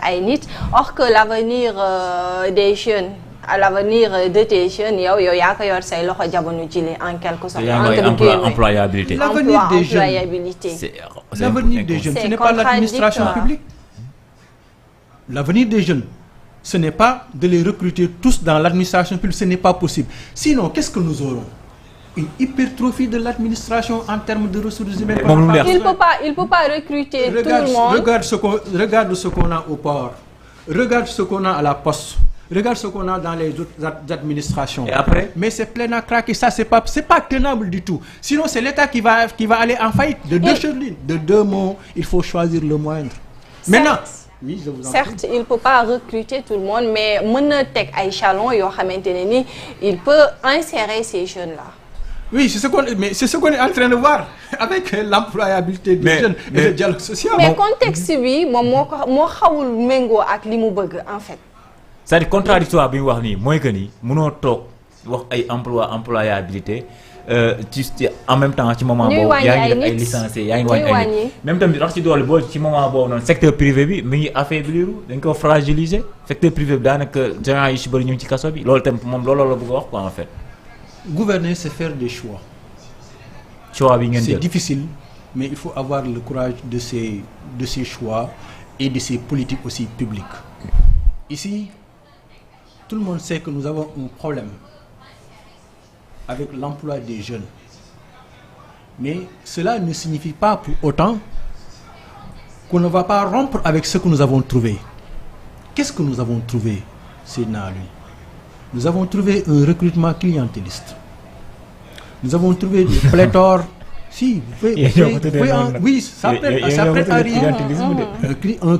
ay nit or que l'avenir des jeunes à l'avenir de tes jeunes yow yaa ko yor say loxo jamono jile en quelque sorte. Employabilité. L'avenir des jeunes. L'avenir des jeunes, ce n'est pas l'administration publique. L'avenir des jeunes, ce n'est pas de les recruter tous dans l'administration publique, ce n'est pas possible. Sinon, qu'est-ce que nous aurons? Une hypertrophie de l'administration en termes de ressources humaines. Il peut pas recruter tout le monde. Regarde ce qu'on a au port. Regarde ce qu'on a à la poste. Regarde ce qu'on a dans les autres administrations. Et après? Mais c'est plein à craquer. Ça, c'est pas tenable du tout. Sinon, c'est l'État qui va aller en faillite. De deux mots, il faut choisir le moindre. Maintenant. Oui, je vous en prie. Certes, il ne peut pas recruter tout le monde, mais il peut insérer ces jeunes-là. Oui, c'est ce qu'on est en train de voir avec l'employabilité des jeunes et le dialogue social. Mais le contexte, oui, en fait. C'est contradictoire, moi que ni, mon talk, wax ay employabilité. En même temps ci moment boobu yaa ngi def ay licenciés yaa ngi wàññi ay nit même tamit rax ci doole boo ci moment boobu noonu secteur privé bi mi ngi affaiblir dañ ko fragiliser secteur privé bi daanaka gens yi ci bëri ñu ngi ci kaso bi loolu tamit moom loolu la bëgg a wax quoi en fait. Gouverner, c'est faire des choix. Choix bi ngeen jël c'est difficile mais il faut avoir le courage de ces choix et de ces politiques aussi publiques. Ici, tout le monde sait que nous avons un problème avec l'emploi des jeunes. Mais cela ne signifie pas pour autant qu'on ne va pas rompre avec ce que nous avons trouvé. Qu'est-ce que nous avons trouvé, Sénat, lui? Nous avons trouvé un recrutement clientéliste. Nous avons trouvé des pléthores. Si, oui, ça prête à rien. Un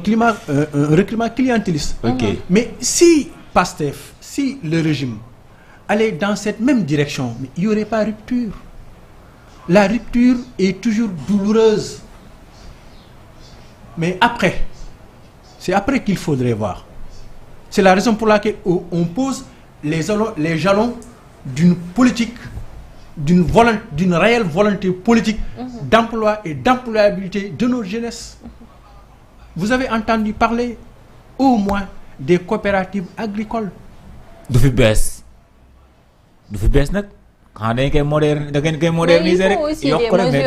recrutement clientéliste. Okay. Mais si PASTEF, si le régime aller dans cette même direction, mais il n'y aurait pas rupture. La rupture est toujours douloureuse. Mais après, c'est après qu'il faudrait voir. C'est la raison pour laquelle on pose les jalons d'une politique, d'une réelle volonté politique d'emploi et d'employabilité de nos jeunesse. Vous avez entendu parler au moins des coopératives agricoles. Du fi bees nag xanaa dañ koy moderniser rek yokk rek mais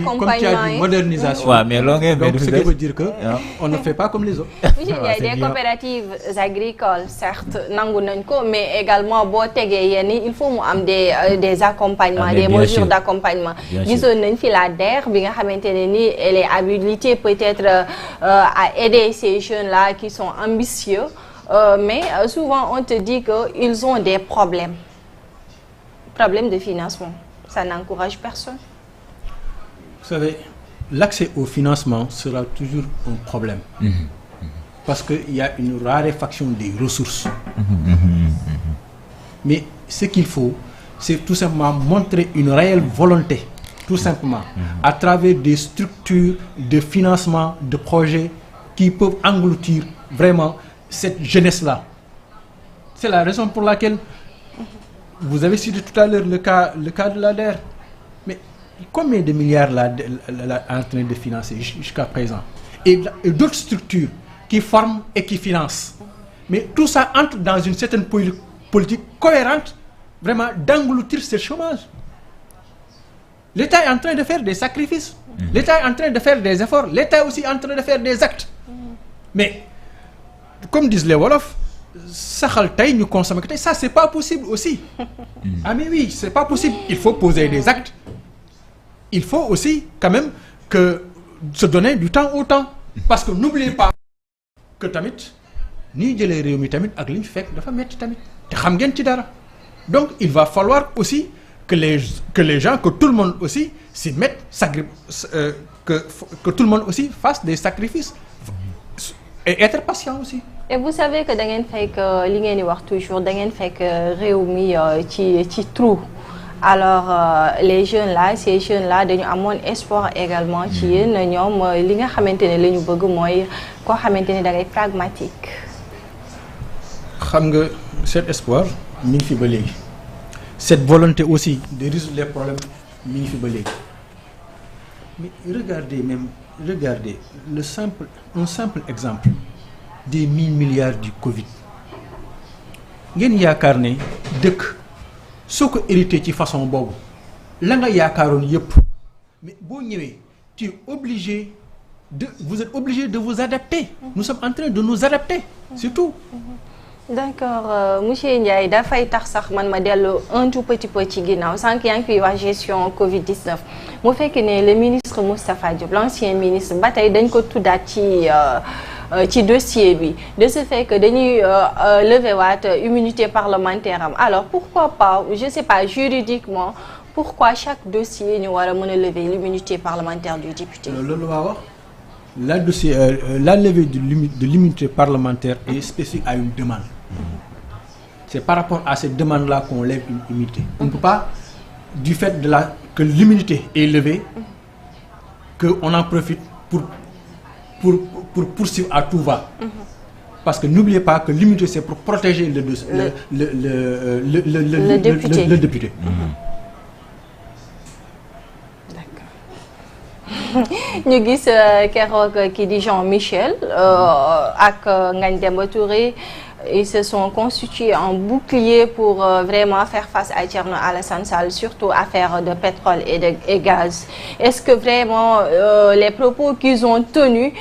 comme tu as dit modernisation. Ouais, mais donc ce qui veut dire que on ne fait pas comme les autres. Il y a des coopératives agricoles certes nangu nañ ko mais également boo tegee yenn il faut mu am des accompagnements, des mesures d'accompagnement. Gisoon nañ fi la DER bi nga xamante ne ni elle est habilitée peut-être à aider ces jeunes-là qui sont ambitieux mais souvent on te dit que ils ont des problèmes de financement. Ça n'encourage personne. Vous savez, l'accès au financement sera toujours un problème. Parce qu'il y a une raréfaction des ressources. Mais ce qu'il faut, c'est tout simplement montrer une réelle volonté, tout simplement, à travers des structures de financement, de projets qui peuvent engloutir vraiment cette jeunesse-là. C'est la raison pour laquelle vous avez cité tout à l'heure le cas de la DER. Mais combien de milliards la en train de financer jusqu'à présent? Et d'autres structures qui forment et qui financent. Mais tout ça entre dans une certaine politique cohérente, vraiment d'engloutir ce chômage. L'État est en train de faire des sacrifices. L'État est en train de faire des efforts. L'État est aussi en train de faire des actes. Mais, comme disent les Wolofs, ça c'est pas possible aussi. Ah mais oui, c'est pas possible. Il faut poser des actes. Il faut aussi quand même que se donner du temps au temps. Parce que n'oubliez pas que tamit ni jëlee réew mi tamit ak li ñu fekk dafa metti tamit te xam ngeen ci dara. Donc il va falloir aussi que les gens, que tout le monde aussi s'y mette, que tout le monde aussi fasse des sacrifices et être patient aussi. Et vous savez que da ngeen fekk li ngeen di wax toujours da ngeen fekk réew mi ci trou. Alors les jeunes là, ces jeunes là dañu amoon espoir également ci yéen ñoom li nga xamante ne la ñu bëgg mooy koo xamante ne da ngay pragmatique. Xam nga cet espoir mi ngi fi ba léegi. Cette volonté aussi de résoudre les problèmes mi ngi fi ba léegi. Mais regardez un simple exemple. des 1000 milliards du Covid ngeen yaakaar ne dëkk soo ko hérité ci façon boobu la nga yaakaaroon yépp mais boo ñëwee tu es obligé vous êtes obligé de vous adapter. Nous sommes en train de nous adapter, c'est tout. D'accord monsieur Ndiaye dafay tax sax man ma dellu un tout petit peu ci ginnaaw sànq yaa ngi fiy wax gestion Covid 19 mu fekk ne le ministre Moustapha Diop l'ancien ministre ba tey dañ ko tuddaat ci dossier bi de ce fait que dañuy lever waat immunité parlementaire am alors pourquoi pas je sais pas juridiquement pourquoi chaque dossier ñu war a mën a lever l'immunité parlementaire du député. loolu waa wax la dossier la levée de l'immunité parlementaire est spécifique à une demande. C'est par rapport à cette demande-là qu'on lève une immunité. On ne peut pas, du fait que l'immunité est levée, qu'on en profite pour poursuivre à tout va. Parce que n'oubliez pas que l'immunité, c'est pour protéger le député. ñu gis keroog kii di Jean-Michel ak Ngagne Demba Touré ils se sont constitués en bouclier pour vraiment faire face à Thierno Alassane Sall surtout affaire de pétrole et gaz est-ce que vraiment les propos qu'ils ont tenus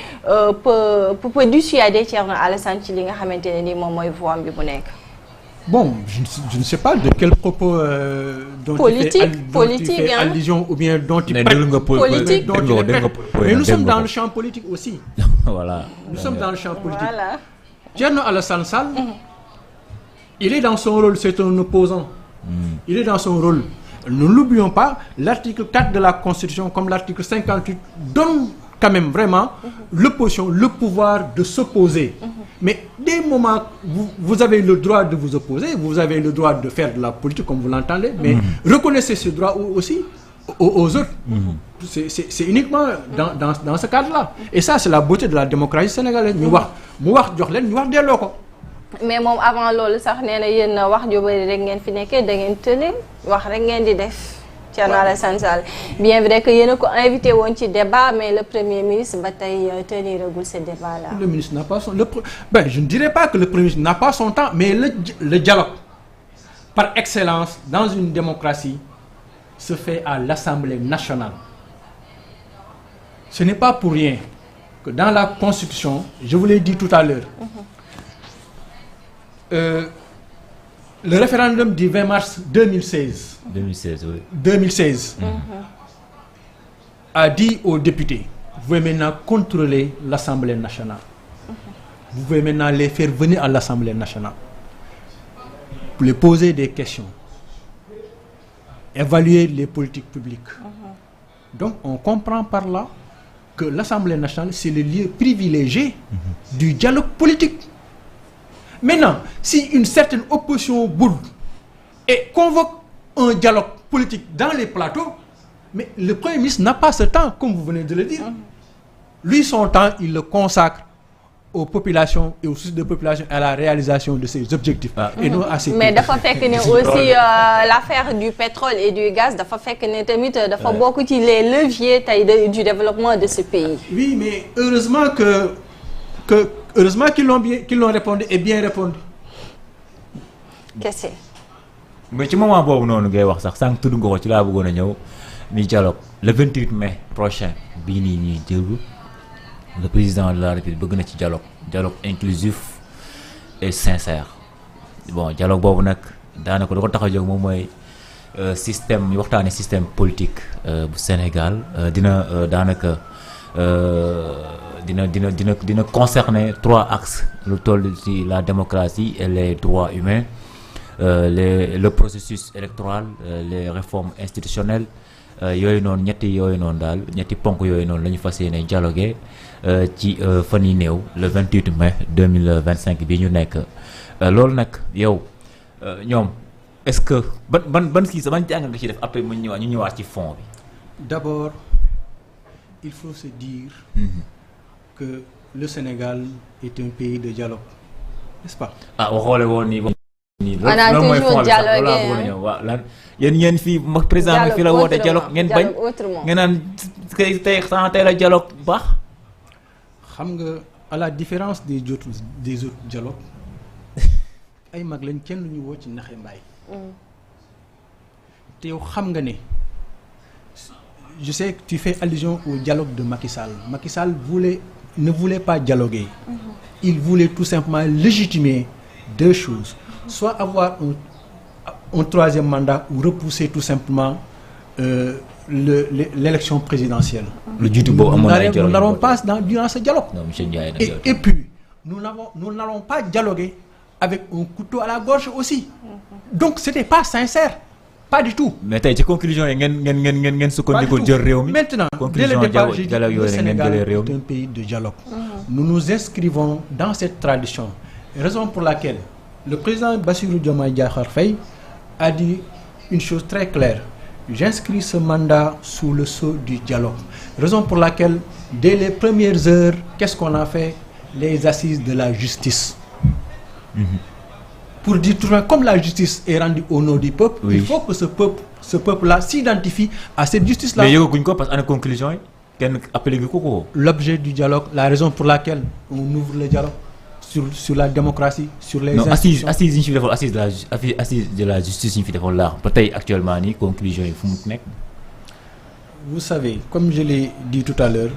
peut dissuader Thierno Alassane ci li nga xamante ne ni moom mooy voie bi bu nekk. Bon, je ne sais pas de quel propos dont il fait allusion ou bien dont il politique. Mais nous sommes dans le champ politique aussi. Voilà. Nous sommes dans le champ politique. Voilà. Thierno Alassane Sall, il est dans son rôle, c'est un opposant. Il est dans son rôle. Ne l'oublions pas, l'article 4 de la Constitution, comme l'article 58, donne quand même vraiment l'opposition, le pouvoir de s'opposer. Mais dès le moment où vous avez le droit de vous opposer, vous avez le droit de faire de la politique comme vous l'entendez, mais reconnaissez ce droit aussi aux autres. C'est uniquement dans ce cadre-là. Et ça, c'est la beauté de la démocratie sénégalaise. Ñu wax jox leen ñu wax delloo ko. Mais moom avant loolu sax nee na yéen wax ju bari rek ngeen fi nekkee da ngeen tële wax rek ngeen di def. Thierno Alassane Sall bien vrai que yéen a ko invité woon ci débat mais le premier ministre ba tey teniragul ce débat-là. Le ministre n'a pas son je ne dirais pas que le premier ministre n'a pas son temps mais le dialogue par excellence dans une démocratie se fait à l'Assemblée nationale. Ce n'est pas pour rien que dans la Constitution, je vous l'ai dit tout à l'heure, le référendum du 20 mars 2016. 2016 a dit aux députés, vous pouvez maintenant contrôler l'Assemblée nationale. Vous pouvez maintenant les faire venir à l'Assemblée nationale. Pour les poser des questions. Évaluer les politiques publiques. Donc on comprend par là que l'Assemblée nationale, c'est le lieu privilégié du dialogue politique. Maintenant, si une certaine opposition boude et convoque un dialogue politique dans les plateaux, mais le Premier ministre n'a pas ce temps, comme vous venez de le dire. Lui, son temps, il le consacre aux populations et aux soucis de population et à la réalisation de ses objectifs. Et non à ses mais dafa fekk ne aussi l'affaire du pétrole et du gaz dafa fekk ne tamit dafa bokk ci les leviers tey du développement de ce pays. Oui, mais heureusement qu'ils l'ont répondu et bien répondu. Kese. Mais ci moment boobu noonu ngay wax sax sànq tudd nga ko ci laa bëggoon a ñëw ni dialogue le 28 mai prochain bii nii ñuy jël le président de la République bëgg na ci dialogue inclusif et sincère bon dialogue boobu nag daanaka lu ko tax a jóg moom mooy système ñu waxtaanee système politique bu Sénégal dina daanaka dina concerner 3 axes lu toll ci la démocratie et les droits humains le processus électoral les réformes institutionnelles yooyu noonu ñetti ponk yooyu noonu la ñu fas yéene dialoguer ci fan yi néew le 28 mai 2025 bi ñu nekk loolu nag yow ñoom est-ce que ban kii sa ban jàngat nga ci def après ñu ñëwaat ci fond bi. D'abord il faut se dire que le Sénégal est un pays de dialogue, n'est-ce pas? waxoole woon nii. on a toujours dialogué waaw lan yéen fii président bi fi la woote dialogue ngeen bañ ngeen naan tey la dialogue baax. xam nga à la différence des autres dialogues ay mag lañ kenn lu ñu woo ci naxe mbaay te yow xam nga ne je sais que tu fais allusion au dialogue de Macky Sall. Macky Sall ne voulait pas dialoguer. Il voulait tout simplement légitimer deux choses. Soit avoir un troisième mandat ou repousser tout simplement l'élection présidentielle. Nous n'allons pas durant ce dialogue. Non, et puis, nous n'allons pas dialoguer avec un couteau à la gorge aussi. Donc, ce n'était pas sincère. Pas du tout. Mais tu as conclusion maintenant, dès le départ, j'ai dit que le Sénégal est un pays de dialogue. Nous nous inscrivons dans cette tradition. Raison pour laquelle le président Bassirou Diomaye Diakhar Faye a dit une chose très claire. J'inscris ce mandat sous le sceau du dialogue. Raison pour laquelle, dès les premières heures, qu'est-ce qu'on a fait? Les assises de la justice. Pour dire tout simplement, comme la justice est rendue au nom du peuple, il faut que ce peuple-là s'identifie à cette justice-là. Mais il y a parce qu'en conclusion, l'objet du dialogue, la raison pour laquelle on ouvre le dialogue sur la démocratie, sur les institutions. Assises de la justice, peut-être actuellement, conclusion, vous savez, comme je l'ai dit tout à l'heure,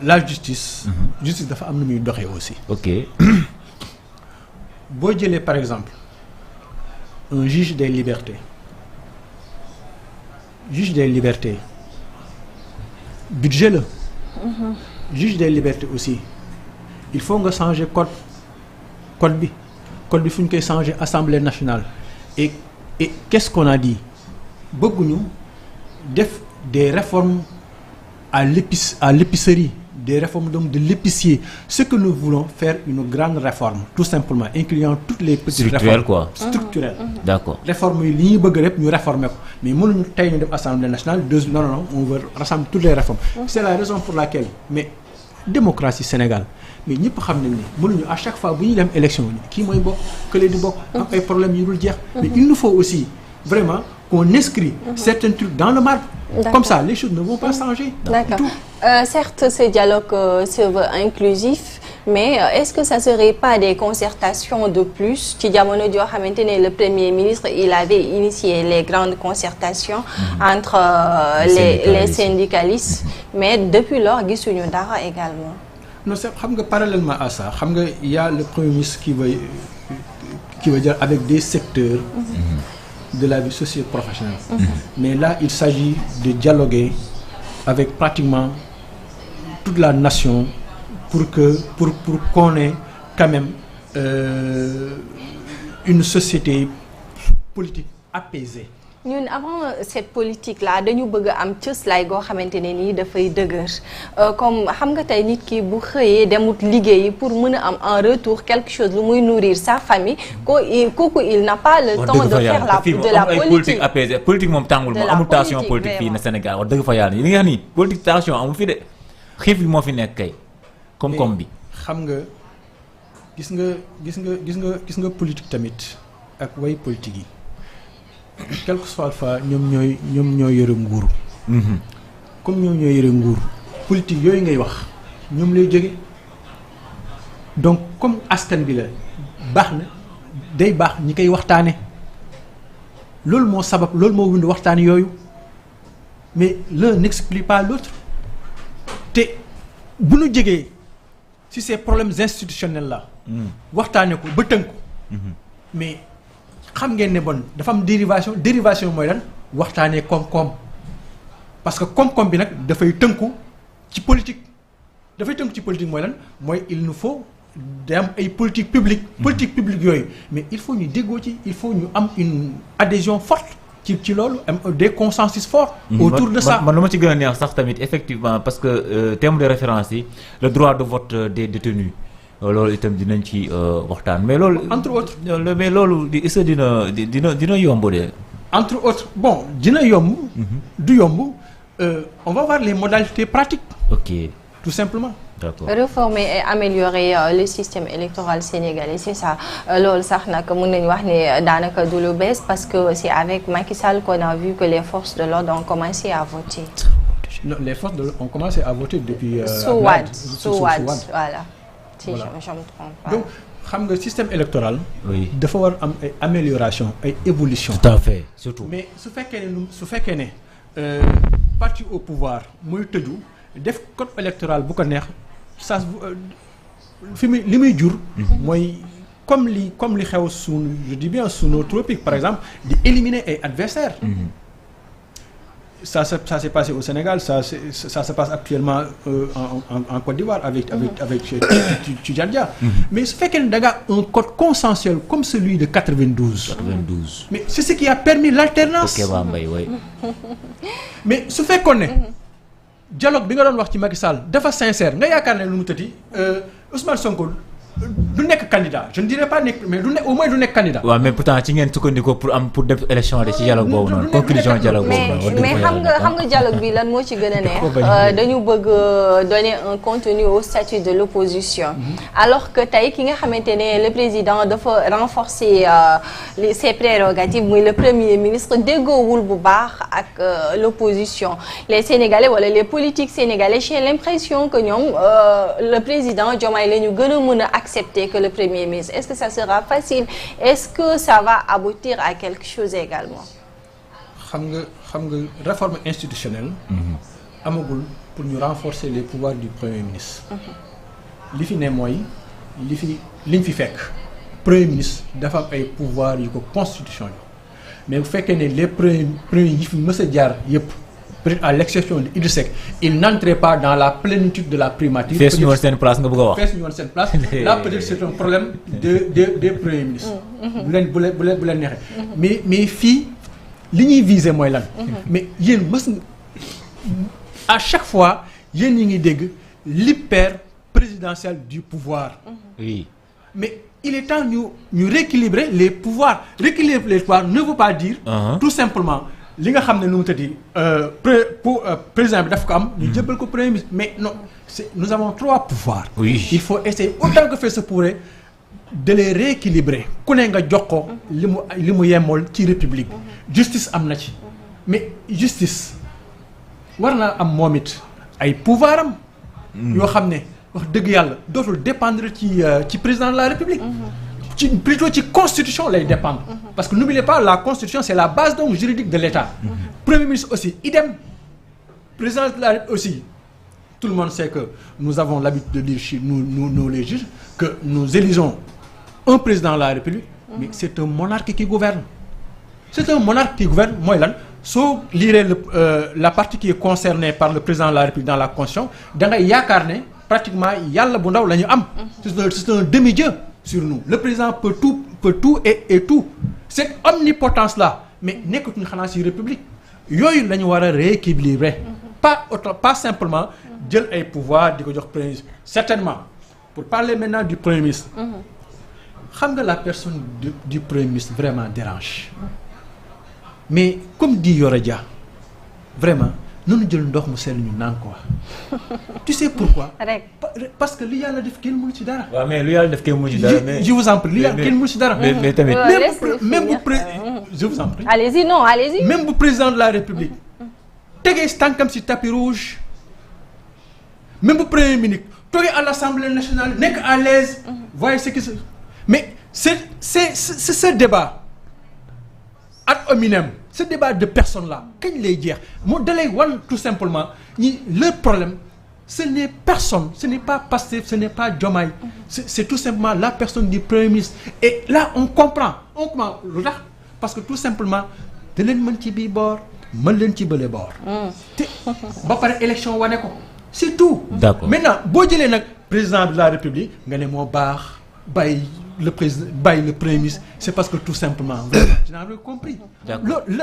la justice, justice dafa am nu muy doxé aussi. OK. Boo jëlee par exemple un juge des libertés budget la juge des libertés aussi il faut nga changer code bi fu ñu koy changer assemblée nationale et qu'est-ce qu'on a dit bëgguñu def des réformes à l'épicerie, des réformes de l'épicier. Ce que nous voulons faire, une grande réforme, tout simplement, incluant toutes les petites réformes. Quoi. Structurelles. D'accord. Réformes, nous réformer. Mais nous avons une Assemblée nationale, non, on veut rassembler toutes les réformes. C'est la raison pour laquelle, mais démocratie Sénégal, mais nous savons à chaque fois que nous avons une élection, qui est bon, que les deux ont des problèmes, mais il nous faut aussi vraiment qu'on inscrit certains trucs dans le marbre. Comme ça, les choses ne vont pas changer. D'accord. Certes, ce dialogue se veut inclusif, mais est-ce que ça ne serait pas des concertations de plus? Le Premier ministre, il avait initié les grandes concertations entre les syndicalistes, mais depuis lors, il y a Dara également. Non, parallèlement à ça, il y a le Premier ministre qui veut dire avec des secteurs de la vie socio-professionnelle. Mais là, il s'agit de dialoguer avec pratiquement toute la nation pour qu'on ait quand même une société politique apaisée. Ñun avant cette politique là dañu bëgg am cëslaay goo xamante ne nii dafay dëgër comme xam nga tey nit ki bu xëyee demut liggéeyi pour mën a am en retour quelque chose lu muy nourrir sa famille kooku il n'a pas le temps de faire la politique apaisée politique moom tàngul moom amul tension politique fii na Sénégal wax dëgg fa yàlla li nga xam ni politique tension amul fi de xiif bi moo fi nekk kay koom-koom bi xam nga gis nga politique tamit ak way politique yi quel que soit le fois ñoom ñooy yore nguur comme ñoom ñooy yore nguur politique yooyu ngay wax ñoom lay jóge donc comme askan bi la baax na day baax ñi koy waxtaane loolu moo sabab loolu moo wund waxtaan yooyu mais l'un n'exclut pas l'autre te bu ñu jógee si ces problèmes institutionnels là waxtaane ko ba tënk ko mais xam ngeen ne bon dafa am dérivation mooy lan waxtaanee koom-koom parce que koom-koom bi nag dafay tënku ci politique mooy lan mooy il nous faut day am ay politique publique yooyu mais il faut ñu déggoo ci il faut ñu am une adhésion forte ci loolu am des consensus forts autour de ça. man lu ma ci gën a neex sax tamit effectivement parce que terme de référence yi le droit de vote des détenus loolu itam dinañ ci waxtaan mais loolu entre autres mais loolu est-ce que dina yomb de entre autres bon dina yomb du yomb on va voir les modalités pratiques OK tout simplement d'accord réformer et améliorer le système électoral sénégalais c'est ça loolu sax nag mën nañu wax ne daanaka du lu bees parce que c'est avec Macky Sall qu'on a vu que les forces de l'ordre ont commencé à voter. Non, les forces de l'ordre ont commencé à voter depuis. Sous Wade, voilà. Si je me trompe pas. Donc xam nga système électoral. oui dafa war am ay amélioration ay évolution. tout à fait surtout. mais su fekkee ne parti au pouvoir muy tëju def code électoral bu ko neex ça li muy jur. mooy comme li xew sunu je dis bien sous nos tropiques par exemple di éliminer ay adversaires. Ça s'est passé au Sénégal, ça se passe actuellement en Côte d'Ivoire avec Tidjane Dia. Mais ce fait qu'il y a un code consensuel comme celui de 92. Mais c'est ce qui a permis l'alternance. Oui. Mais ce fait qu'on est dialogue bi nga doon wax ci Macky Sall dafa sincère nga yaakaar ne lu mu tëddi Ousmane Sonko du nekk candidat je ne dirais pas nekk mais au moins du nekk candidat. waaw mais pourtant ci ngeen sukkandiku pour def élection de ci dialogue boobu noonu conclusion dialogue boobu noonu. mais xam nga dialogue bi lan moo ci gën a neex dañu bëgg donner un contenu au statut de l'opposition. alors que tey ki nga xamante ne le président dafa renforcer ses prérogatives muy le premier ministre déggoowul bu baax ak l'opposition les Sénégalais wala les politiques sénégalais j'ai l'impression que ñoom le président Diomaye la ñu gën a mën a accepter que le premier ministre. Est-ce que ça sera facile? Est-ce que ça va aboutir à quelque chose également? xam nga réforme institutionnelle amagul pour ñu renforcer les pouvoirs du premier ministre. li fi ne mooy liñ fi fekk premier ministre dafa am ay pouvoirs yu ko constitution yi mais bu fekkee ne les premiers yi fi mës a jaar yëpp peut-être à l'exception de Idrissa Seck il n'entrait pas dans la plénitude de la primature. fees ñu woon seen place nga bëgg a wax. fees ñu woon seen place là peut-être c'est un problème des premiers ministres. bu leen neexee. mais fii li ñuy viser mooy lan. mais yéen à chaque fois yéen ñi ngi dégg l'hyper présidentiel du pouvoir. oui. mais il est temps ñu rééquilibrer les pouvoirs rééquilibrer les pouvoirs ne veut pas dire. tout simplement. li nga xam ne nu mu tëddi président bi daf ko am ñu jëbbal ko premier ministre mais non nous avons 3 pouvoirs. oui il faut essayer autant que faire se pourrait de les rééquilibrer ku ne nga jox ko li mu yemool ci république justice am na ci mais justice war naa am moom it ay pouvoir am yoo xam ne wax dëgg yàlla dootul dépendre ci président de la république plutôt ci constitution lay dépendre parce que n'oubliez pas la constitution c'est la base donc juridique de l'État. Premier ministre aussi idem président de la République aussi tout le monde sait que nous avons l'habitude de dire chez nous les juges que nous élisons un président de la République mais c'est un monarque qui gouverne mooy lan soo lirez la partie qui est concernée par le président de la République dans la constitution da ngay yaakaar ne pratiquement yàlla bu ndaw la ñu am c'est un demi-dieu sur nous le président peut tout et tout cette omnipotence là mais nekkatuñu xanaa ci république yooyu la ñu war a rééquilibrer pas simplement jël ay pouvoir di ko jox premier ministre certainement pour parler maintenant du premier ministre xam nga la personne du premier ministre vraiment dérange mais comme dit Yoro Dia vraiment noonu jël ndox mu sell ñu naan quoi tu sais pourquoi. parce que li yàlla def kenn mënu ci dara. waaw mais lu yàlla def kenn mënu ci dara. mais je vous en prie li yàlla kenn mënu ci dara. mais tamit. même bu je vous en prie. allez-y. même bu président de la République tegee tànkam ci tapis rouge même bu premier ministre toogee à l'Assemblée nationale nekk à l'aise voyez ce qui se mais c'est ce débat ad hominem. Ce débat de personnes là kañ lay jeex moo dalay wan tout simplement leur problème ce n'est personne ce n'est pas Pastef ce n'est pas Diomaye c'est tout simplement la personne du premier ministre et là on comprend lu tax parce que tout simplement da leen mën ci bii boor mën leen ci bële boor te ba pare élection wane ko c'est tout. D'accord. Maintenant boo jëlee nag président de la République nga ne moo baax bàyyi le président bàyyi le premier ministre c'est parce que tout simplement tu n'as rien compris.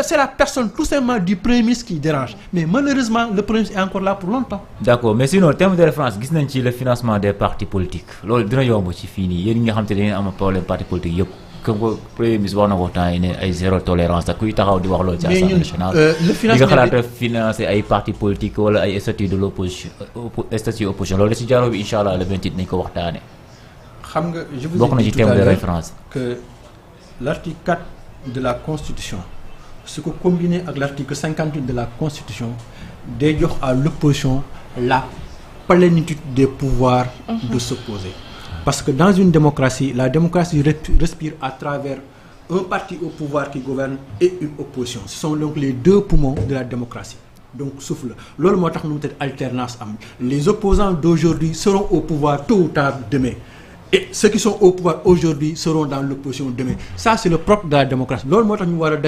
C'est la personne tout simplement du premier ministre qui dérange mais malheureusement le premier ministre est encore là pour longtemps. D'accord mais sinon terme de référence gis nañ ci le financement des partis politiques loolu dina yomb ci fii nii yéen ñi nga xam te ne am problème parti politique yëpp comme que premier ministre wax na ko temps yi ne ay zéro tolérance ak kuy taxaw di wax loolu ci Assemblée nationale. le financement nga xalaat financer ay partis politiques wala ay statut de l'opposition statut opposition loolu ci dialogue bi incha allah le 28 nañ ko waxtaane. xam nga je vous ai dit tout à l'heure que l'article 4 de la Constitution su ko combiné ak l'article 58 de la Constitution day jox à l'opposition la plénitude des pouvoirs de s'opposer. Parce que dans une démocratie, la démocratie respire à travers un parti au pouvoir qui gouverne et une opposition. Ce sont donc les deux poumons de la démocratie. Donc souffle. Loolu moo tax nu mu alternance am. Les opposants d'aujourd'hui seront au pouvoir tôt ou tard demain. Et ceux qui sont au pouvoir aujourd'hui seront dans l'opposition demain. Ça c'est le propre de la démocratie. Loolu moo tax ñu war a